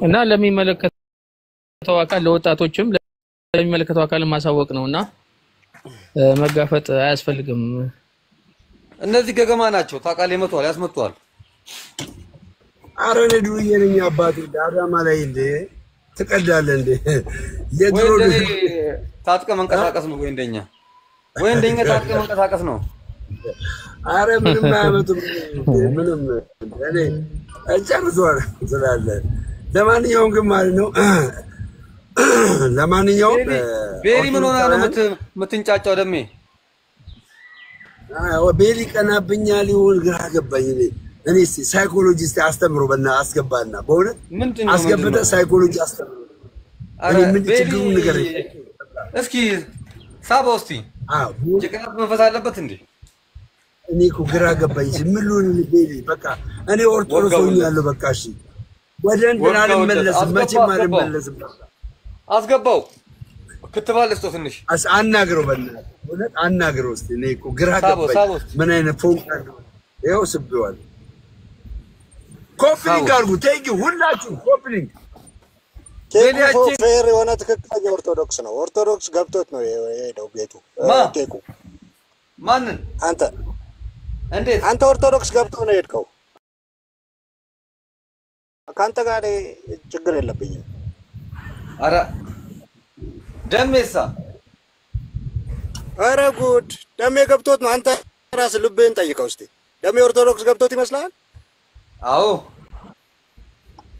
እና ለሚመለከተው አካል ለወጣቶችም ለሚመለከተው አካል ማሳወቅ ነውና መጋፈጥ አያስፈልግም። እነዚህ ገገማ ናቸው ታውቃለህ ይመቷል ያስመቷል አረኔ ዱየነኛ አባቴ ዳዳማ ላይ እንደ ተቀዳለህ እንደ የድሮ ታጥቀ መንቀሳቀስ ነው ወይ እንደኛ ታጥቀ መንቀሳቀስ ነው አረ ምንም አያመጡም ምንም እኔ አጨርሷል ስላለ ለማንኛውም ግን ማለት ነው ለማንኛውም ቤሪ ምን ሆነ ነው ምትንጫጫው ደሜ ቤሪ ቀናብኛል ይሁን ግራ ገባኝ እኔ ሳይኮሎጂስት አስተምሮ በእና አስገባና በእውነት አስገብተ ሳይኮሎጂ አስተምሮ እኔ ምን ችግሩ ነገር እስኪ ሳቦስቲ ጭቅላት መንፈስ አለበት እንዴ እኔ እኮ ግራ ገባኝ ምን ሉን ቤሪ በቃ እኔ ኦርቶዶክስ ሆኛለሁ በቃ እሺ ወደ እንትና አልመለስም መቼም አልመለስም አስገባው ክትባል እስቶ ትንሽ አናግረው በእናትህ እውነት አናግረው እስቲ እኔ እኮ ግራ ገባኝ ምን አይነት ፎንቃ ነው ይኸው ስብዋል ኮፕሊንግ አርጉ ቴንክ ዩ ሁላችሁ ኮፕሊንግ ፌር የሆነ ትክክለኛ ኦርቶዶክስ ነው ኦርቶዶክስ ገብቶት ነው የሄደው ቤቱ ቴኩ ማንን አንተ እንዴት አንተ ኦርቶዶክስ ገብቶ ነው የሄድከው ካንተ ጋር ችግር የለብኝም አረ ደሜሳ አረ ጉድ ደሜ ገብቶት ነው አንተ ራስ ልብህን ጠይቀው እስቲ ደሜ ኦርቶዶክስ ገብቶት ይመስላል አዎ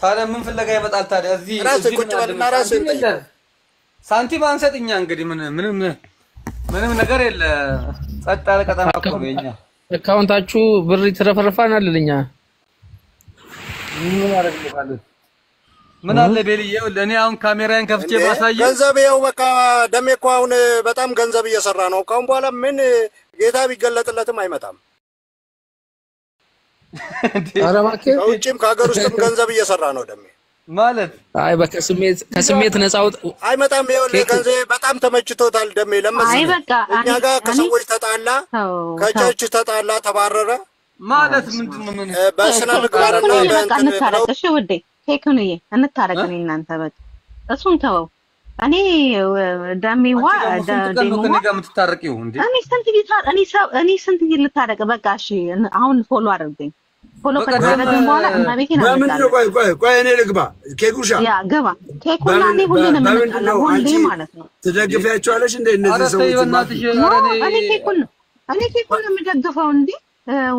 ታዲያ ምን ፍለጋ ይመጣል ታዲያ እዚህ ራስ ቁጭ ባልና ራስን ጠይቅ ሳንቲም አንሰጥኛ እንግዲህ ምንም ነገር የለ ጸጥ ያለ ቀጠና እኮ ነው የኛ አካውንታችሁ ብር ይተረፈረፋናል ለኛ ምን አለ ቤልዬው ለኔ አሁን ካሜራዬን ከፍቼ ባሳየ ገንዘብ ይኸው በቃ ደሜ እኮ አሁን በጣም ገንዘብ እየሰራ ነው ካሁን በኋላ ምን ጌታ ቢገለጥለትም አይመጣም ከውጭም ከሀገር ውስጥም ገንዘብ እየሰራ ነው ደሜ ማለት አይ በቃ ከስሜት ነፃ አውጥ አይመጣም ይኸውልህ ገንዘብ በጣም ተመችቶታል ደሜ ለምን እኛ ጋር ከሰዎች ተጣላ ከቸርች ተጣላ ተባረረ ማለት ምንድነው ምን በስነ ምግባርና በእንትን ነው እሺ ውዴ ቴክኖዬ እንታረቅን እናንተ በቃ እሱን ተወው እኔ ደሜዋ ደሜዋ ጋር ምትታረቂው እንዴ እኔ ስንት ጊዜ ልታረቅ በቃ እሺ አሁን ፎሎ አድርገኝ ፎሎ ከተደረገ በኋላ እናቤቴ ነው በምን ነው ቆይ እኔ ልግባ ኬኩሻ ያ ገባ ኬኩና እኔ ሁሌ ነው የምንጣለው ሁሌ ማለት ነው ትደግፊያቸዋለሽ እንደ እነዚህ ሰዎች እኔ ኬኩን ነው የምደግፈው እንዴ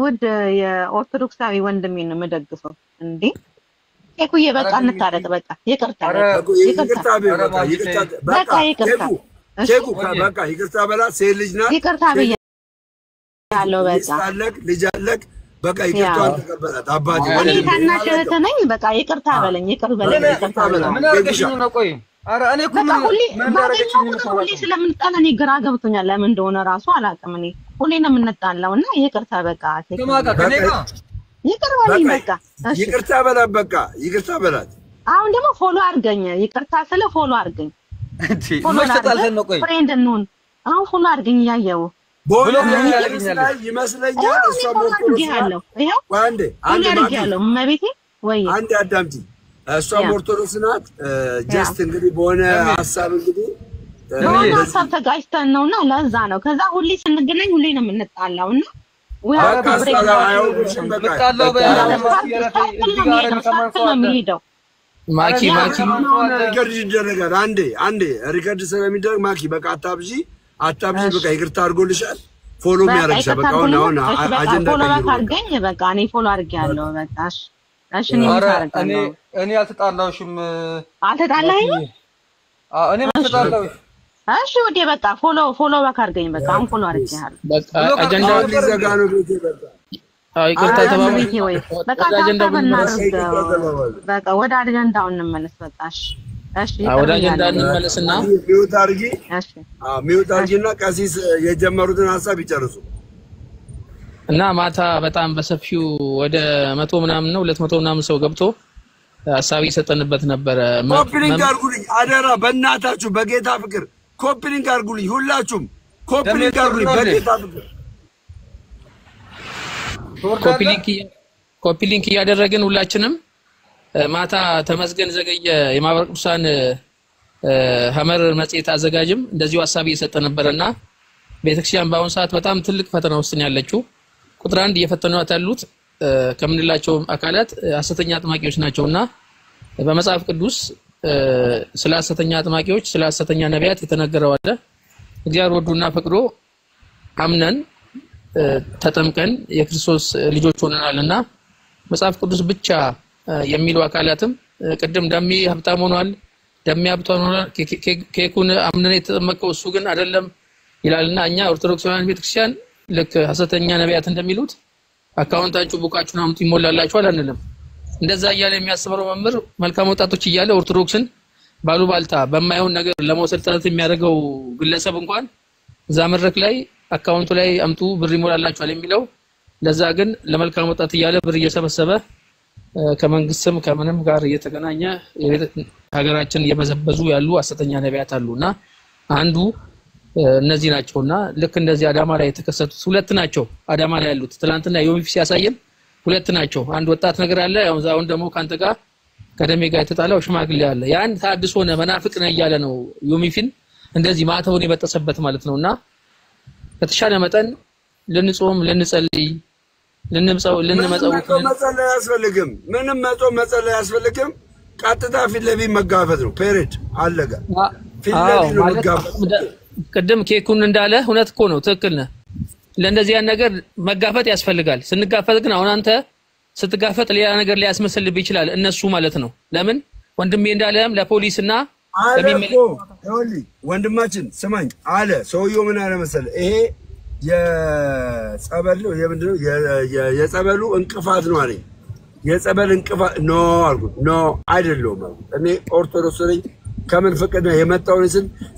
ውድ የኦርቶዶክሳዊ ወንድሜ ነው የምደግፈው እንዴ ኬኩዬ በቃ እንታረቅ በቃ ይቅርታ በቃ ይቅርታ በላ ሴት ልጅ ናት ይቅርታ ብያለሁ በቃ ልጅ አለክ በቃ ይቅርታን ተቀበላት አባቴ እኔ ታናሽ እህት ነኝ በቃ ይቅርታ በለኝ ይቅር በለኝ ይቅርታ በለኝ ምን አርገሽ ነው ቆይ አረ እኔ እኮ ምን አርገሽ ነው ሁሌ ስለምንጣላ እኔ ግራ ገብቶኛል ለምን እንደሆነ ራሱ አላውቅም እኔ ሁሌ ነው የምንጣላውና ይቅርታ በቃ ይቅር በለኝ በቃ ይቅርታ በላት በቃ ይቅርታ በላት አሁን ደግሞ ፎሎ አድርገኝ ይቅርታ ስለ ፎሎ አድርገኝ ፎሎ አድርገኝ ነው ቆይ ፍሬንድ እንሁን አሁን ፎሎ አድርገኝ ያየው ብሎ ይመስለኛል እሷ ሞርቶሎስ አንዴ ያለው መቤቴ ወይ አንዴ አዳምጪ እሷ ሞርቶሎስ ናት ጀስት እንግዲህ በሆነ ሐሳብ እንግዲህ ሐሳብ ተጋጭተን ነውና ለዛ ነው ከዛ ሁሌ ስንገናኝ ሁሌ ነው የምንጣላውና ማኪ ሪከርድ ይደረጋል አንዴ ሪከርድ ስለሚደረግ ማኪ በቃ አታብጂ በቃ ይቅርታ አድርጎልሻል ፎሎ የሚያደርግሻል በቃ አሁን አጀንዳ ፎሎ አድርገኝ በቃ እኔ ፎሎ አድርጌያለሁ በቃ እሺ እኔ አልተጣላሁሽም አልተጣላኸኝም እኔ አልተጣላሁሽ እሺ ወዴ በቃ ፎሎ ባክ አድርገኝ በቃ አሁን ፎሎ አድርጌያለሁ በቃ አጀንዳው ሊዘጋ ነው ቤቴ በቃ ይቅርታ ተባባሉ በቃ በቃ ወደ አጀንዳው እንመለስ በቃ እሺ ወደ አጀንዳ እንመለስና ሚውት አድርጊና ቀሲስ የጀመሩትን ሐሳብ ይጨርሱ እና ማታ በጣም በሰፊው ወደ 100 ምናምን ነው 200 ምናምን ሰው ገብቶ ሐሳብ ይሰጠንበት ነበር ኮፒሊንግ አድርጉልኝ አደራ በእናታችሁ በጌታ ፍቅር ኮፒሊንግ አድርጉልኝ ሁላችሁም ኮፒሊንግ አድርጉልኝ በጌታ ፍቅር ኮፒሊንክ እያደረግን ሁላችንም ማታ ተመስገን ዘገየ የማህበረ ቅዱሳን ሐመር መጽሔት አዘጋጅም እንደዚሁ ሐሳብ እየሰጠ ነበርና ቤተክርስቲያን በአሁን ሰዓት በጣም ትልቅ ፈተና ውስጥ ነው ያለችው። ቁጥር 1 እየፈተኗት ያሉት ከምንላቸው አካላት ሐሰተኛ አጥማቂዎች ናቸውና በመጽሐፍ ቅዱስ ስለ ሐሰተኛ አጥማቂዎች ስለ ሐሰተኛ ነቢያት የተነገረው አለ። እግዚአብሔር ወዶና ፈቅዶ አምነን ተጠምቀን የክርስቶስ ልጆች ሆነናልና መጽሐፍ ቅዱስ ብቻ የሚሉ አካላትም ቅድም ደሜ ሀብታም ሆኗል ደሜ ሀብታም ሆኗል ኬኩን አምነን የተጠመቀው እሱ ግን አይደለም ይላልና እኛ ኦርቶዶክሳውያን ቤተክርስቲያን ልክ ሐሰተኛ ነቢያት እንደሚሉት አካውንታችሁ ቡቃችሁን አምጡ ይሞላላችኋል አንልም። እንደዛ እያለ የሚያስተምረው መምህር መልካም ወጣቶች እያለ ኦርቶዶክስን ባሉባልታ በማይሆን ነገር ለመውሰድ ጥረት የሚያደርገው ግለሰብ እንኳን እዛ መድረክ ላይ አካውንቱ ላይ አምጡ ብር ይሞላላችኋል የሚለው ለዛ ግን ለመልካም ወጣት እያለ ብር እየሰበሰበ ከመንግስትም ከምንም ጋር እየተገናኘ ሀገራችን እየበዘበዙ ያሉ ሐሰተኛ ነቢያት አሉና አንዱ እነዚህ ናቸውና ልክ እንደዚህ አዳማ ላይ የተከሰቱት ሁለት ናቸው። አዳማ ላይ ያሉት ትላንትና ዮሚፍ ሲያሳየን ሁለት ናቸው። አንድ ወጣት ነገር አለ ያው ዛውን ደግሞ ካንተ ጋር ከደሜ ጋር የተጣለው ሽማግሌ አለ። ያን ታድሶ ነው መናፍቅ ነው እያለ ነው ዮሚፍን እንደዚህ ማተውን የበጠሰበት ማለት ነውና ከተሻለ መጠን ልንጾም ልንጸልይ ልንመጸው መጸለይ ያስፈልግም። ምንም መጸለይ ያስፈልግም። ቀጥታ ፊት ለፊት መጋፈጥ ነው። ፔሬድ አለጋ ፊት ለፊት መጋፈጥ ቅድም ኬኩን እንዳለ እውነት እኮ ነው ትክክል ነህ። ለእንደዚህ ያን ነገር መጋፈጥ ያስፈልጋል። ስንጋፈጥ ግን አሁን አንተ ስትጋፈጥ ሌላ ነገር ሊያስመስልብህ ይችላል እነሱ ማለት ነው። ለምን ወንድሜ እንዳለም ለፖሊስና ወንድማችን ስማኝ አለ ሰውየው ምን አለ መሰለ ይሄ የጸበሉ የምንድነው የጸበሉ እንቅፋት ነው አለኝ። የጸበል እንቅፋት ኖ አልኩት። ኖ አይደለም እኔ ኦርቶዶክስ ነኝ ከምን ፈቀደ የመጣው ነው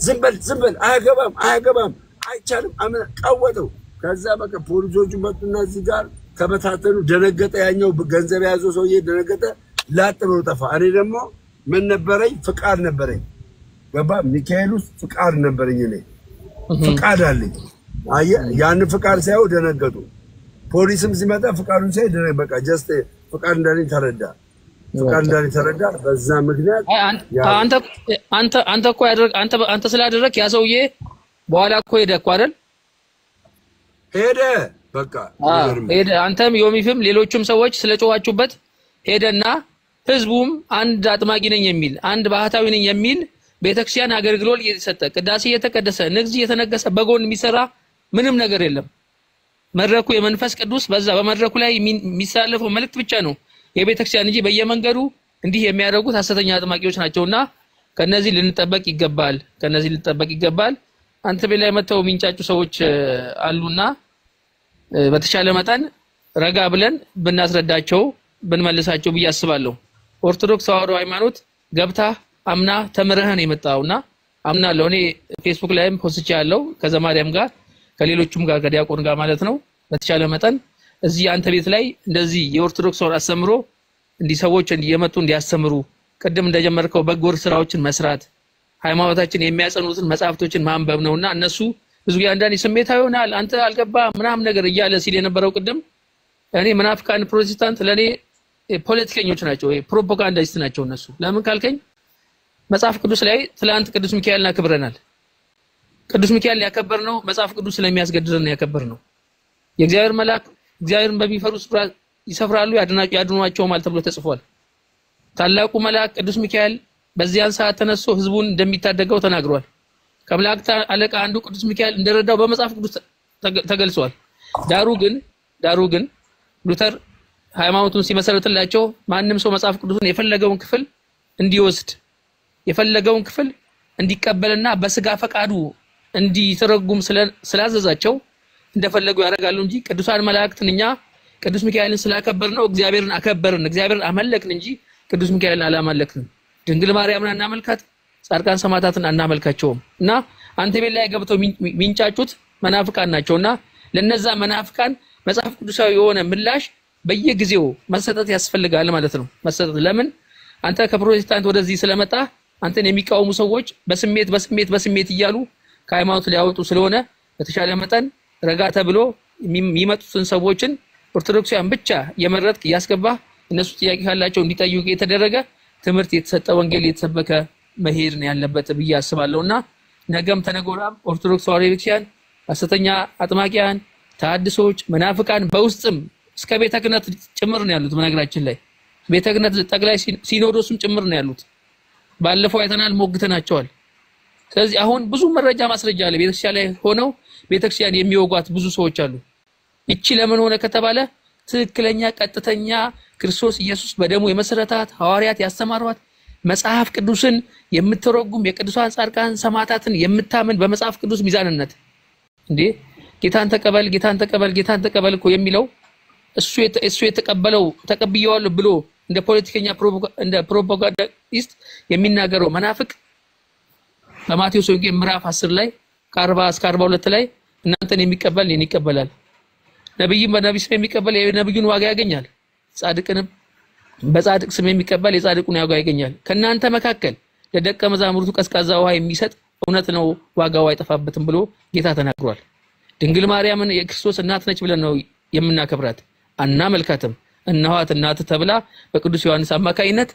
ዝም በል አያገባም አይቻልም አመን ቀወጠው። ከዛ በቃ ፖሊሶቹ መጡና እዚህ ጋር ተበታተኑ። ደነገጠ። ያኛው ገንዘብ ያዘው ሰውዬ ደነገጠ። ላጥ ብሎ ጠፋ። እኔ ደግሞ ምን ነበረኝ ፍቃድ ነበረኝ ገባ ሚካኤል ውስጥ ፍቃድ ነበረኝ እኔ ፍቃድ አለኝ። ያን ፍቃድ ሳይው ደነገጡ። ፖሊስም ሲመጣ ፍቃዱን ሳይ በቃ ጀስት ፍቃድ እንዳለኝ ተረዳ። በዛ ምክንያት አንተ እኮ አንተ ስላደረክ ያ ሰውዬ በኋላ እኮ ሄደ እኮ አይደል ሄደ በቃ ሄደ። አንተም ዮሚፍም ሌሎችም ሰዎች ስለጮዋቹበት ሄደና ህዝቡም አንድ አጥማቂ ነኝ የሚል አንድ ባህታዊ ነኝ የሚል ቤተክርስቲያን አገልግሎት እየተሰጠ ቅዳሴ እየተቀደሰ ንግስ እየተነገሰ በጎን የሚሰራ ምንም ነገር የለም። መድረኩ የመንፈስ ቅዱስ በዛ በመድረኩ ላይ የሚሳለፈው መልእክት ብቻ ነው የቤተክርስቲያን እንጂ በየመንገዱ እንዲህ የሚያደርጉት ሐሰተኛ አጥማቂዎች ናቸውና ከነዚህ ልንጠበቅ ይገባል። አንተ በላይ መተው ሚንጫጩ ሰዎች አሉና በተሻለ መጠን ረጋ ብለን ብናስረዳቸው ብንመልሳቸው ብያስባለሁ። ኦርቶዶክስ ተዋህዶ ሃይማኖት ገብታ አምና ተመረህን የመጣውና አምናለሁ። እኔ ፌስቡክ ላይም ፖስት ያለው ከዘማሪያም ጋር ከሌሎችም ጋር ከዲያቆን ጋር ማለት ነው። በተሻለ መጠን እዚህ አንተ ቤት ላይ እንደዚህ የኦርቶዶክስ ወር አስተምሮ እንዲህ ሰዎች እየመጡ እንዲያስተምሩ ቅድም እንደጀመርከው በጎር ስራዎችን መስራት ሃይማኖታችን የሚያጸኑትን መጽሐፍቶችን ማንበብ ነውና እነሱ ብዙ ያንዳንድ ስሜታዊ ሆናል አንተ አልገባ ምናም ነገር እያለ ሲል የነበረው ቅድም እኔ መናፍቃን ፕሮቴስታንት ለኔ ፖለቲከኞች ናቸው ፕሮፓጋንዳይስት ናቸው እነሱ። ለምን ካልከኝ መጽሐፍ ቅዱስ ላይ ትላንት ቅዱስ ሚካኤልን አክብረናል። ቅዱስ ሚካኤልን ያከበርነው መጽሐፍ ቅዱስ ስለሚያስገድደን ያከበርነው። የእግዚአብሔር መልአክ እግዚአብሔርን በሚፈሩ ስፍራ ይሰፍራሉ ያድኗቸውማል ተብሎ ተጽፏል። ታላቁ መልአክ ቅዱስ ሚካኤል በዚያን ሰዓት ተነስቶ ህዝቡን እንደሚታደገው ተናግሯል። ከመላእክት አለቃ አንዱ ቅዱስ ሚካኤል እንደረዳው በመጽሐፍ ቅዱስ ተገልጿል። ዳሩ ግን ሉተር ሃይማኖቱን ሲመሰረትላቸው ማንንም ሰው መጽሐፍ ቅዱስን የፈለገውን ክፍል እንዲወስድ የፈለገውን ክፍል እንዲቀበልና በስጋ ፈቃዱ እንዲተረጉም ስላዘዛቸው እንደፈለጉ ያደርጋሉ እንጂ ቅዱሳን መላእክትን እኛ ቅዱስ ሚካኤልን ስላከበርነው እግዚአብሔርን አከበርን እግዚአብሔርን አመለክን እንጂ ቅዱስ ሚካኤልን አላመለክንም። ድንግል ማርያምን እናመልካት ጻድቃን ሰማዕታትን እናመልካቸውም። እና አንተ ቤት ላይ ገብተው ሚንጫጩት መናፍቃን ናቸውና ለነዛ መናፍቃን መጽሐፍ ቅዱሳዊ የሆነ ምላሽ በየጊዜው መሰጠት ያስፈልጋል ማለት ነው። መሰጠት ለምን አንተ ከፕሮቴስታንት ወደዚህ ስለመጣ አንተን የሚቃወሙ ሰዎች በስሜት እያሉ ከሃይማኖት ሊያወጡ ስለሆነ በተሻለ መጠን ረጋ ተብሎ የሚመጡትን ሰዎችን ኦርቶዶክሳውያን ብቻ የመረጥክ ያስገባ እነሱ ጥያቄ ካላቸው እንዲጠይቁ የተደረገ ትምህርት የተሰጠ ወንጌል የተሰበከ መሄድ ነው ያለበት ብዬ አስባለሁና ነገም ተነጎራም ኦርቶዶክስ ተዋሕዶ ቤተክርስቲያን ሐሰተኛ አጥማቂያን ተሐድሶች መናፍቃን በውስጥም እስከ ቤተ ክህነት ጭምር ነው ያሉት። በነገራችን ላይ ቤተ ክህነት ጠቅላይ ሲኖዶስም ጭምር ነው ያሉት። ባለፈው አይተናል፣ ሞግተናቸዋል። ስለዚህ አሁን ብዙ መረጃ ማስረጃ አለ። ቤተክርስቲያን ላይ ሆነው ቤተክርስቲያን የሚወጓት ብዙ ሰዎች አሉ። እቺ ለምን ሆነ ከተባለ ትክክለኛ ቀጥተኛ ክርስቶስ ኢየሱስ በደሙ የመሰረታት ሐዋርያት ያስተማሯት መጽሐፍ ቅዱስን የምትረጉም የቅዱሳን ጻድቃን ሰማዕታትን የምታምን በመጽሐፍ ቅዱስ ሚዛንነት እንዴ ጌታን ተቀበል ጌታን ተቀበል ጌታን ተቀበል እኮ የሚለው እሱ የተቀበለው ተቀብየዋለሁ ብሎ እንደ ፖለቲከኛ እንደ ፕሮፓጋንዳይስት የሚናገረው መናፍቅ በማቴዎስ ወንጌል ምዕራፍ 10 ላይ ከ40 እስከ 42 ላይ እናንተን የሚቀበል እኔን ይቀበላል፣ ነብይም በነብይ ስም የሚቀበል የነብዩን ዋጋ ያገኛል፣ ጻድቅንም በጻድቅ ስም የሚቀበል የጻድቁን ዋጋ ያገኛል። ከናንተ መካከል ለደቀ መዛሙርቱ ቀዝቃዛ ውሃ የሚሰጥ እውነት ነው ዋጋው አይጠፋበትም ብሎ ጌታ ተናግሯል። ድንግል ማርያምን የክርስቶስ እናት ነች ብለን ነው የምናከብራት፣ አናመልካትም። እነኋት እናት ተብላ በቅዱስ ዮሐንስ አማካይነት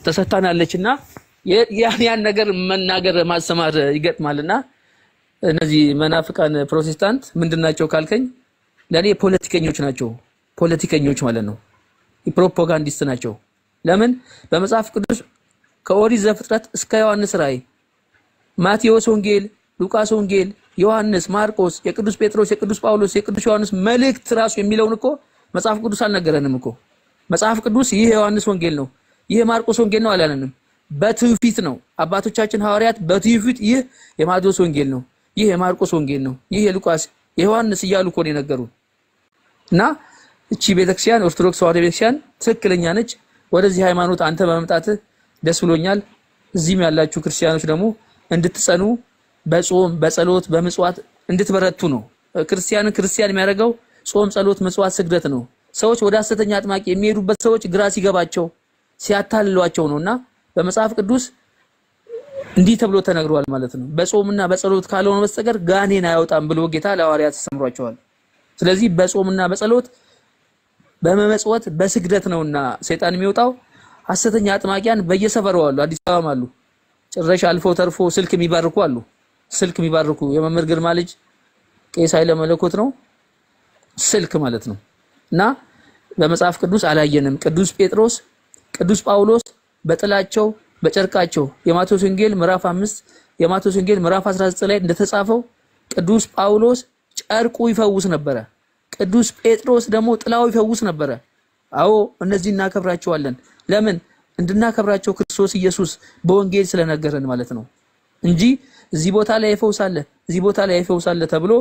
ተሰጥታናለችና ያን ነገር መናገር ማስተማር ይገጥማልና እነዚህ መናፍቃን ፕሮቴስታንት ምንድናቸው ካልከኝ ለኔ ፖለቲከኞች ናቸው። ፖለቲከኞች ማለት ነው፣ ፕሮፓጋንዲስት ናቸው። ለምን በመጽሐፍ ቅዱስ ከኦሪት ዘፍጥረት እስከ ዮሐንስ ራእይ ማቴዎስ ወንጌል፣ ሉቃስ ወንጌል፣ ዮሐንስ፣ ማርቆስ፣ የቅዱስ ጴጥሮስ፣ የቅዱስ ጳውሎስ፣ የቅዱስ ዮሐንስ መልእክት ራሱ የሚለውን እኮ መጽሐፍ ቅዱስ አልነገረንም እኮ። መጽሐፍ ቅዱስ ይህ የዮሐንስ ወንጌል ነው፣ ይህ የማርቆስ ወንጌል ነው አላለንም። በትውፊት ነው አባቶቻችን ሐዋርያት በትውፊት ይህ የማቴዎስ ወንጌል ነው፣ ይህ የማርቆስ ወንጌል ነው፣ ይህ የሉቃስ የዮሐንስ እያሉ እኮ ነው የነገሩን። እና እቺ ቤተክርስቲያን ኦርቶዶክስ ተዋሕዶ ቤተክርስቲያን ትክክለኛ ነች። ወደዚህ ሃይማኖት አንተ በመምጣትህ ደስ ብሎኛል። እዚህም ያላችሁ ክርስቲያኖች ደግሞ እንድትጸኑ በጾም በጸሎት በምጽዋት እንድትበረቱ ነው። ክርስቲያን የሚያደርገው ጾም፣ ጸሎት፣ ምጽዋት፣ ስግደት ነው። ሰዎች ወደ ሐሰተኛ አጥማቂ የሚሄዱበት ሰዎች ግራ ሲገባቸው ሲያታልሏቸው ነውና በመጽሐፍ ቅዱስ እንዲህ ተብሎ ተነግሯል ማለት ነው። በጾምና በጸሎት ካልሆነ በስተቀር ጋኔን አይወጣም ብሎ ጌታ ለሐዋርያት አስተምሯቸዋል። ስለዚህ በጾምና በጸሎት በመመጽወት በስግደት ነውና ሰይጣን የሚወጣው። ሐሰተኛ አጥማቂያን በየሰፈሩ አሉ፣ አዲስ አበባም አሉ። ጭራሽ አልፎ ተርፎ ስልክ የሚባርኩ አሉ። ስልክ የሚባርኩ የመምህር ግርማ ልጅ ቄስ ኃይለ መለኮት ነው ስልክ ማለት ነው። እና በመጽሐፍ ቅዱስ አላየንም። ቅዱስ ጴጥሮስ ቅዱስ ጳውሎስ በጥላቸው በጨርቃቸው የማቴዎስ ወንጌል ምዕራፍ 5 የማቴዎስ ወንጌል ምዕራፍ 19 ላይ እንደተጻፈው ቅዱስ ጳውሎስ ጨርቁ ይፈውስ ነበረ፣ ቅዱስ ጴጥሮስ ደግሞ ጥላው ይፈውስ ነበረ። አዎ እነዚህ እናከብራቸዋለን። ለምን እንድናከብራቸው ክርስቶስ ኢየሱስ በወንጌል ስለነገረን ማለት ነው እንጂ እዚህ ቦታ ላይ ይፈውሳል እዚህ ቦታ ላይ ይፈውሳል ተብሎ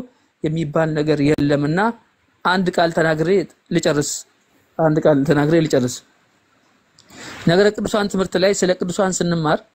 የሚባል ነገር የለምና አንድ ቃል ተናግሬ ልጨርስ። ነገረ ቅዱሳን ትምህርት ላይ ስለ ቅዱሳን ስንማር